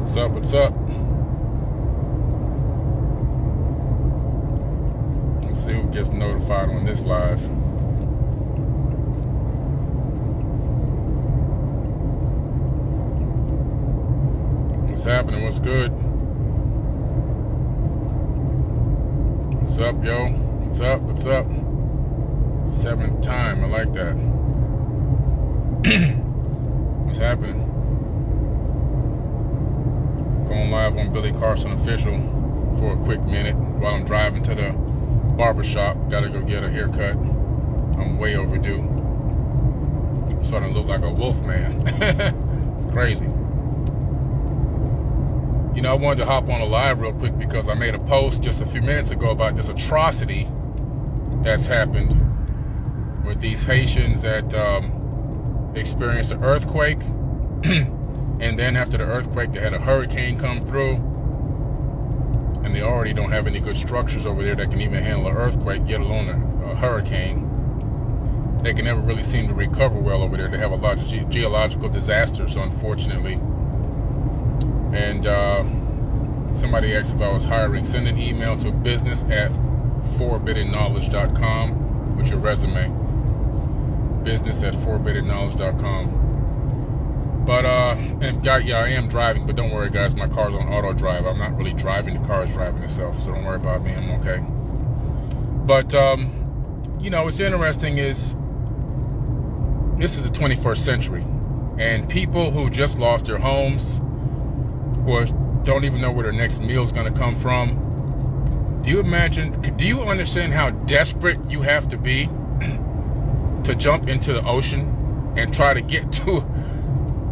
What's up? What's up? Let's see who gets notified on this live. What's happening? What's good? What's up, yo? What's up? What's up? Seventh time. I like that. What's happening? Going live on Billy Carson Official for a quick minute while I'm driving to the barbershop. Gotta go get a haircut. I'm way overdue. I'm starting to look like a wolf man. It's crazy. You know, I wanted to hop on a live real quick because I made a post just a few minutes ago about this atrocity that's happened with these Haitians that experienced an earthquake. And then after the earthquake, they had a hurricane come through. And they already don't have any good structures over there that can even handle an earthquake, let alone a hurricane. They can never really seem to recover well over there. They have a lot of geological disasters, unfortunately. And somebody asked if I was hiring. Send an email to business@forbiddenknowledge.com with your resume. business@forbiddenknowledge.com. But, yeah, I am driving, but don't worry, guys. My car's on auto drive. I'm not really driving. The car is driving itself, so don't worry about me. I'm okay. But, you know, what's interesting is this is the 21st century, and people who just lost their homes or don't even know where their next meal is going to come from. Do you understand how desperate you have to be to jump into the ocean and try to get to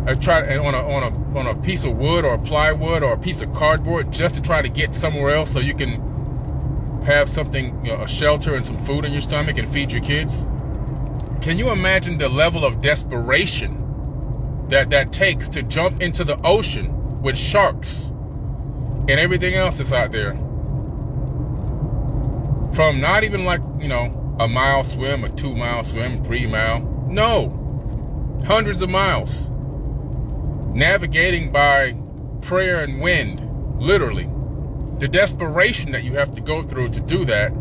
on a piece of wood or a plywood or a piece of cardboard just to try to get somewhere else so you can have something, you know, a shelter and some food in your stomach and feed your kids? Can you imagine the level of desperation that takes to jump into the ocean with sharks and everything else that's out there? From not even like, you know, a mile swim, a 2 mile swim, 3 mile. No, hundreds of miles. Navigating by prayer and wind, literally. The desperation that you have to go through to do that,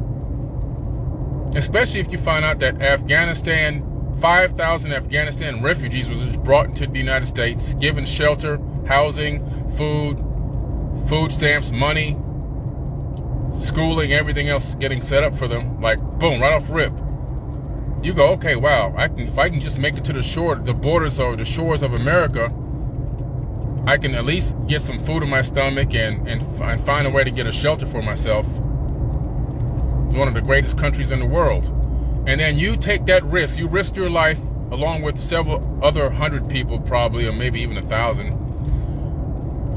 especially if you find out that 5,000 Afghanistan refugees was just brought into the United States, given shelter, housing, food stamps, money, schooling, everything else getting set up for them, like boom, right off rip. You go, okay, wow, if I can just make it to the shore, the borders or the shores of America, I can at least get some food in my stomach and find a way to get a shelter for myself. It's one of the greatest countries in the world. And then you take that risk. You risk your life along with several other 100 people probably, or maybe even 1,000.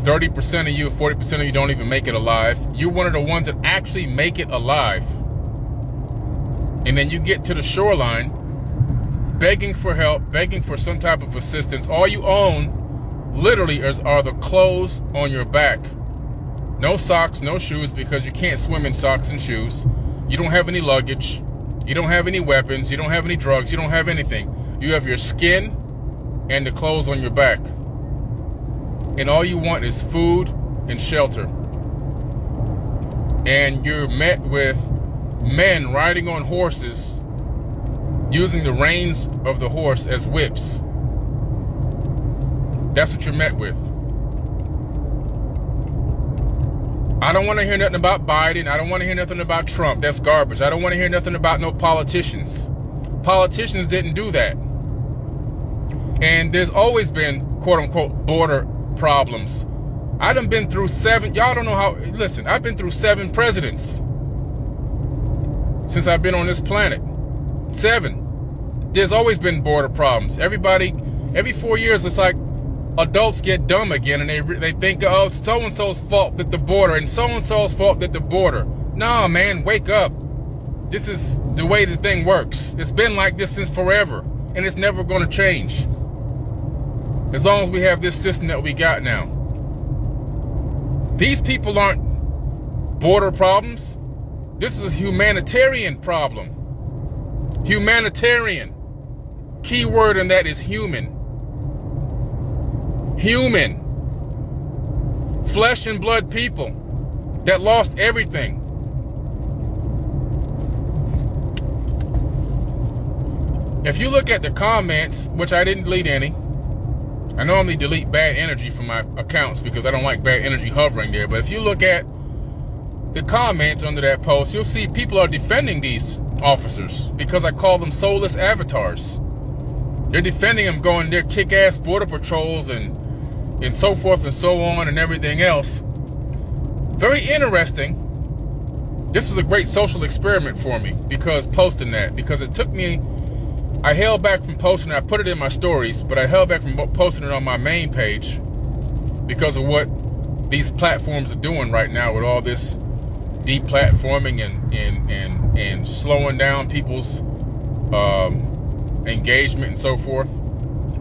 30% of you, 40% of you don't even make it alive. You're one of the ones that actually make it alive. And then you get to the shoreline begging for help, begging for some type of assistance. All you own literally are the clothes on your back. No socks, no shoes, because you can't swim in socks and shoes. You don't have any luggage. You don't have any weapons. You don't have any drugs. You don't have anything. You have your skin and the clothes on your back. And all you want is food and shelter. And you're met with men riding on horses, using the reins of the horse as whips. That's what you're met with. I don't want to hear nothing about Biden. I don't want to hear nothing about Trump. That's garbage. I don't want to hear nothing about no politicians. Politicians didn't do that. And there's always been, quote unquote, border problems. I done been through 7. Y'all don't know how. Listen, I've been through 7 presidents since I've been on this planet. 7. There's always been border problems. Every 4 years, it's like adults get dumb again, and they think, oh, it's so-and-so's fault that the border, and so-and-so's fault that the border. Nah, man, wake up. This is the way the thing works. It's been like this since forever, and it's never going to change. As long as we have this system that we got now. These people aren't border problems. This is a humanitarian problem. Humanitarian. Key word in that is human. Human. flesh and blood people that lost everything. If you look at the comments, which I didn't delete any, I normally delete bad energy from my accounts because I don't like bad energy hovering there. But if you look at the comments under that post, you'll see people are defending these officers because I call them soulless avatars. They're defending them, going their kick-ass border patrols and so forth and so on and everything else. Very interesting. This was a great social experiment for me because posting that, because it took me, I held back from posting it. I put it in my stories, but I held back from posting it on my main page because of what these platforms are doing right now with all this deplatforming and slowing down people's engagement and so forth.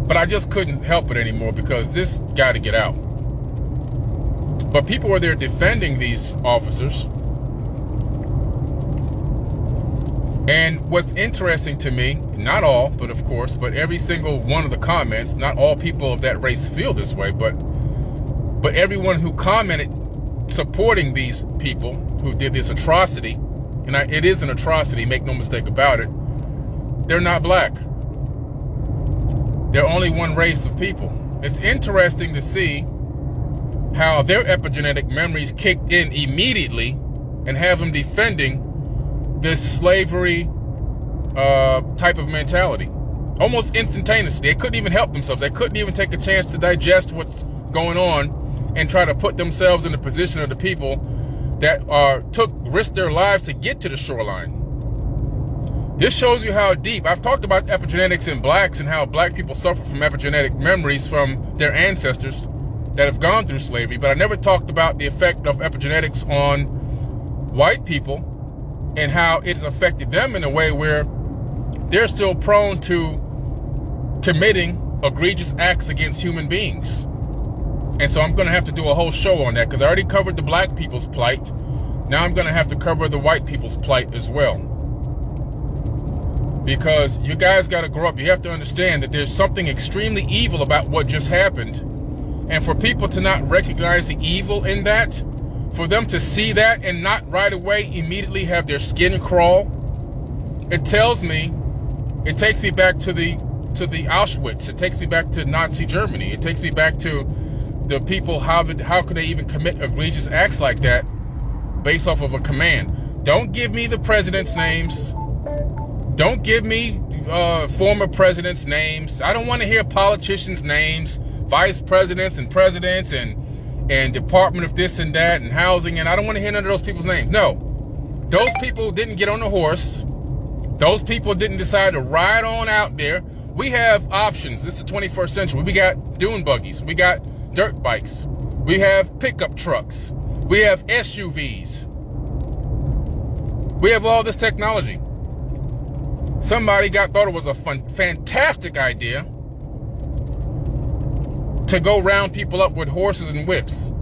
But I just couldn't help it anymore because this got to get out. But people were there defending these officers. And what's interesting to me, not all, but of course, but every single one of the comments, not all people of that race feel this way, but everyone who commented supporting these people who did this atrocity, and it is an atrocity, make no mistake about it, they're not black. They're only one race of people. It's interesting to see how their epigenetic memories kicked in immediately and have them defending this slavery type of mentality. Almost instantaneously. They couldn't even help themselves. They couldn't even take a chance to digest what's going on and try to put themselves in the position of the people that risked their lives to get to the shoreline. This shows you how deep. I've talked about epigenetics in blacks and how black people suffer from epigenetic memories from their ancestors that have gone through slavery, but I never talked about the effect of epigenetics on white people and how it's affected them in a way where they're still prone to committing egregious acts against human beings. And so I'm going to have to do a whole show on that because I already covered the black people's plight. Now I'm going to have to cover the white people's plight as well. Because you guys got to grow up. You have to understand that there's something extremely evil about what just happened. And for people to not recognize the evil in that, for them to see that and not right away immediately have their skin crawl, it tells me, it takes me back to the Auschwitz. It takes me back to Nazi Germany. It takes me back to the people, how could they even commit egregious acts like that based off of a command? Don't give me the president's names. Don't give me former presidents' names. I don't want to hear politicians' names, vice presidents and presidents and department of this and that and housing, and I don't want to hear none of those people's names. No, those people didn't get on the horse. Those people didn't decide to ride on out there. We have options. This is the 21st century. We got dune buggies. We got dirt bikes. We have pickup trucks. We have SUVs. We have all this technology. Somebody thought it was a fantastic idea to go round people up with horses and whips.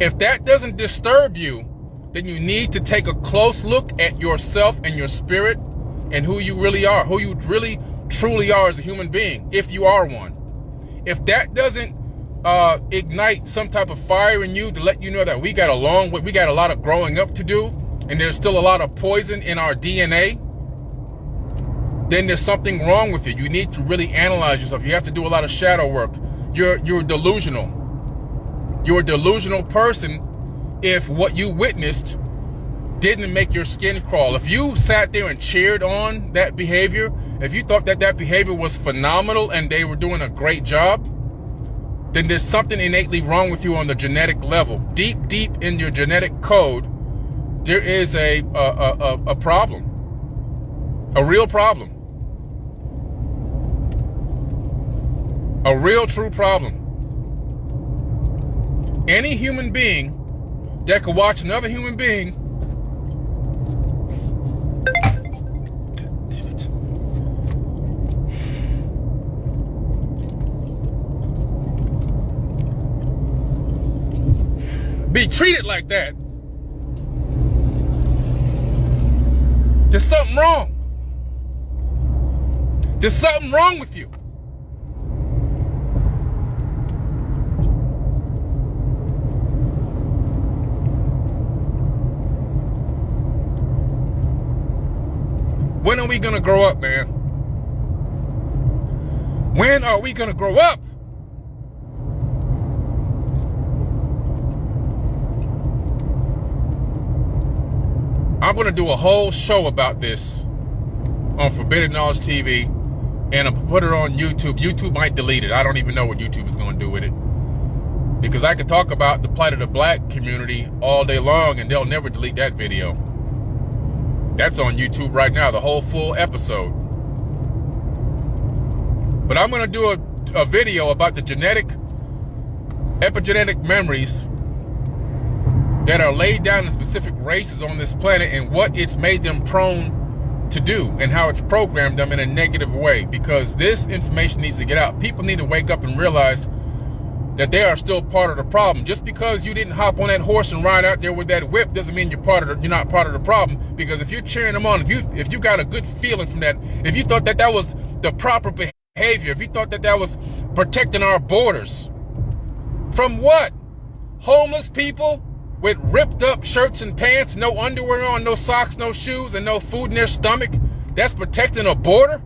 If that doesn't disturb you, then you need to take a close look at yourself and your spirit and who you really are, who you really truly are as a human being, if you are one. If that doesn't ignite some type of fire in you to let you know that we got a long way, we got a lot of growing up to do, and there's still a lot of poison in our DNA, then there's something wrong with you. You need to really analyze yourself. You have to do a lot of shadow work. You're delusional. You're a delusional person if what you witnessed didn't make your skin crawl. If you sat there and cheered on that behavior, if you thought that behavior was phenomenal and they were doing a great job, then there's something innately wrong with you on the genetic level. Deep in your genetic code, there is a problem. A real problem. A real true problem. Any human being that could watch another human being be treated like that, there's something wrong. There's something wrong with you. When are we gonna grow up, man? When are we gonna grow up? I'm gonna do a whole show about this on Forbidden Knowledge TV, and I'll put it on YouTube. YouTube might delete it. I don't even know what YouTube is gonna do with it, because I could talk about the plight of the black community all day long and they'll never delete that video. That's on YouTube right now, the whole full episode. But I'm gonna do a video about the epigenetic memories that are laid down in specific races on this planet and what it's made them prone to do and how it's programmed them in a negative way, because this information needs to get out. People need to wake up and realize that they are still part of the problem. Just because you didn't hop on that horse and ride out there with that whip doesn't mean you're not part of the problem. Because if you're cheering them on, if you got a good feeling from that, if you thought that was the proper behavior, if you thought that was protecting our borders from what? Homeless people with ripped up shirts and pants, no underwear on, no socks, no shoes, and no food in their stomach, that's protecting a border?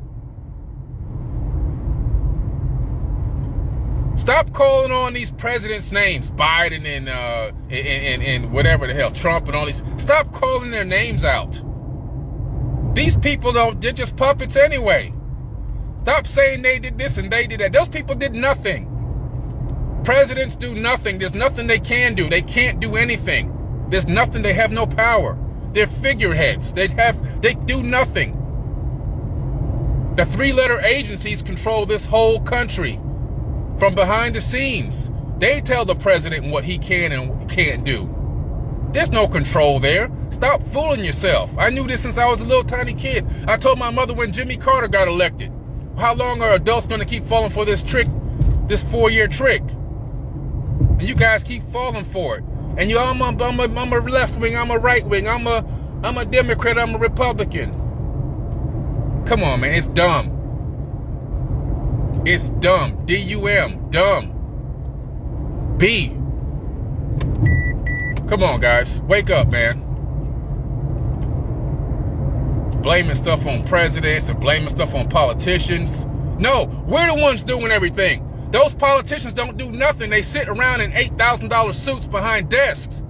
Stop calling on these presidents' names, Biden and whatever the hell, Trump and all these. Stop calling their names out. These people they're just puppets anyway. Stop saying they did this and they did that. Those people did nothing. Presidents do nothing. There's nothing they can do. They can't do anything. There's nothing. They have no power. They're figureheads. They do nothing. The three-letter agencies control this whole country from behind the scenes. They tell the president what he can and can't do. There's no control there. Stop fooling yourself. I knew this since I was a little tiny kid. I told my mother when Jimmy Carter got elected, how long are adults going to keep falling for this trick, this 4-year trick? And you guys keep falling for it. And I'm a left wing, I'm a right wing, I'm a Democrat, I'm a Republican. Come on, man, it's dumb. It's dumb. D-U-M, dumb. B. Come on, guys, wake up, man. Blaming stuff on presidents and blaming stuff on politicians. No, we're the ones doing everything. Those politicians don't do nothing. They sit around in $8,000 suits behind desks.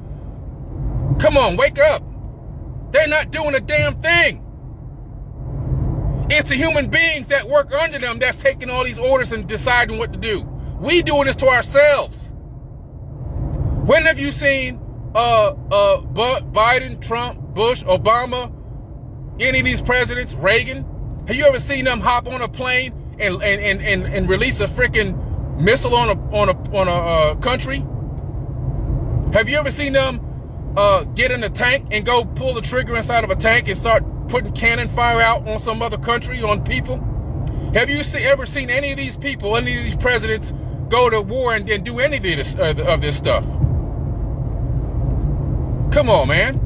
Come on, wake up. They're not doing a damn thing. It's the human beings that work under them that's taking all these orders and deciding what to do. We doing this to ourselves. When have you seen Biden, Trump, Bush, Obama, any of these presidents, Reagan? Have you ever seen them hop on a plane and release a freaking missile on a country? Have you ever seen them get in a tank and go pull the trigger inside of a tank and start putting cannon fire out on some other country, on people? Have you ever seen any of these people, any of these presidents go to war and do any of this stuff? Come on, man.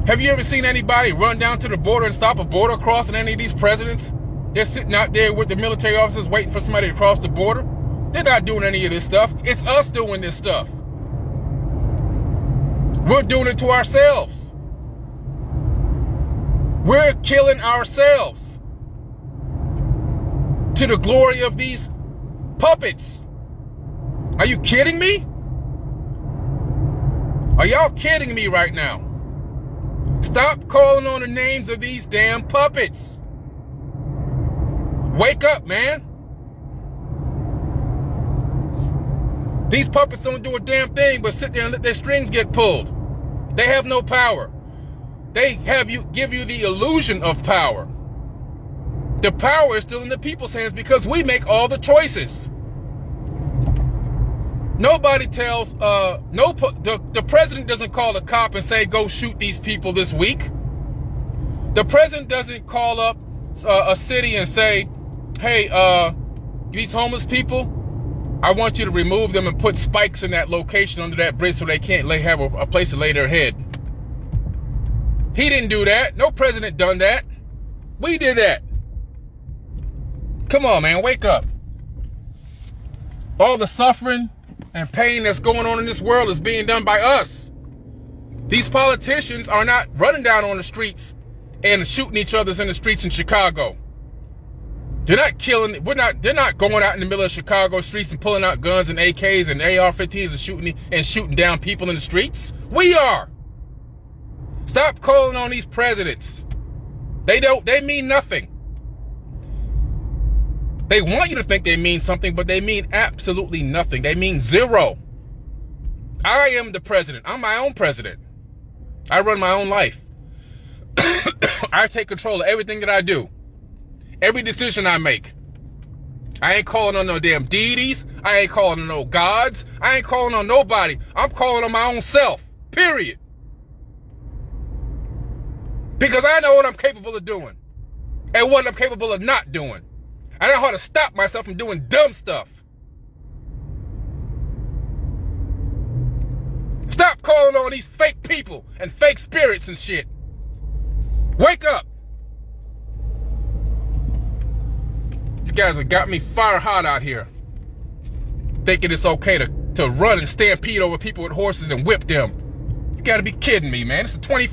Have you ever seen anybody run down to the border and stop a border crossing? Any of these presidents? They're sitting out there with the military officers waiting for somebody to cross the border. They're not doing any of this stuff. It's us doing this stuff. We're doing it to ourselves. We're killing ourselves to the glory of these puppets. Are you kidding me? Are y'all kidding me right now? Stop calling on the names of these damn puppets. Wake up, man. These puppets don't do a damn thing but sit there and let their strings get pulled. They have no power. They give you the illusion of power. The power is still in the people's hands because we make all the choices. Nobody tells, the president doesn't call a cop and say, go shoot these people this week. The president doesn't call up a city and say, hey, these homeless people, I want you to remove them and put spikes in that location under that bridge so they can't have a place to lay their head. He didn't do that. No president done that. We did that. Come on, man, wake up. All the suffering and pain that's going on in this world is being done by us. These politicians are not running down on the streets and shooting each other in the streets in Chicago. They're not killing, they're not going out in the middle of Chicago streets and pulling out guns and AKs and AR-15s and shooting down people in the streets. We are. Stop calling on these presidents. They mean nothing. They want you to think they mean something, but they mean absolutely nothing. They mean zero. I am the president. I'm my own president. I run my own life. I take control of everything that I do. Every decision I make. I ain't calling on no damn deities. I ain't calling on no gods. I ain't calling on nobody. I'm calling on my own self. Period. Because I know what I'm capable of doing. And what I'm capable of not doing. I know how to stop myself from doing dumb stuff. Stop calling on these fake people and fake spirits and shit. Wake up. You guys have got me fire hot out here. Thinking it's okay to run and stampede over people with horses and whip them. You gotta be kidding me, man. It's the 20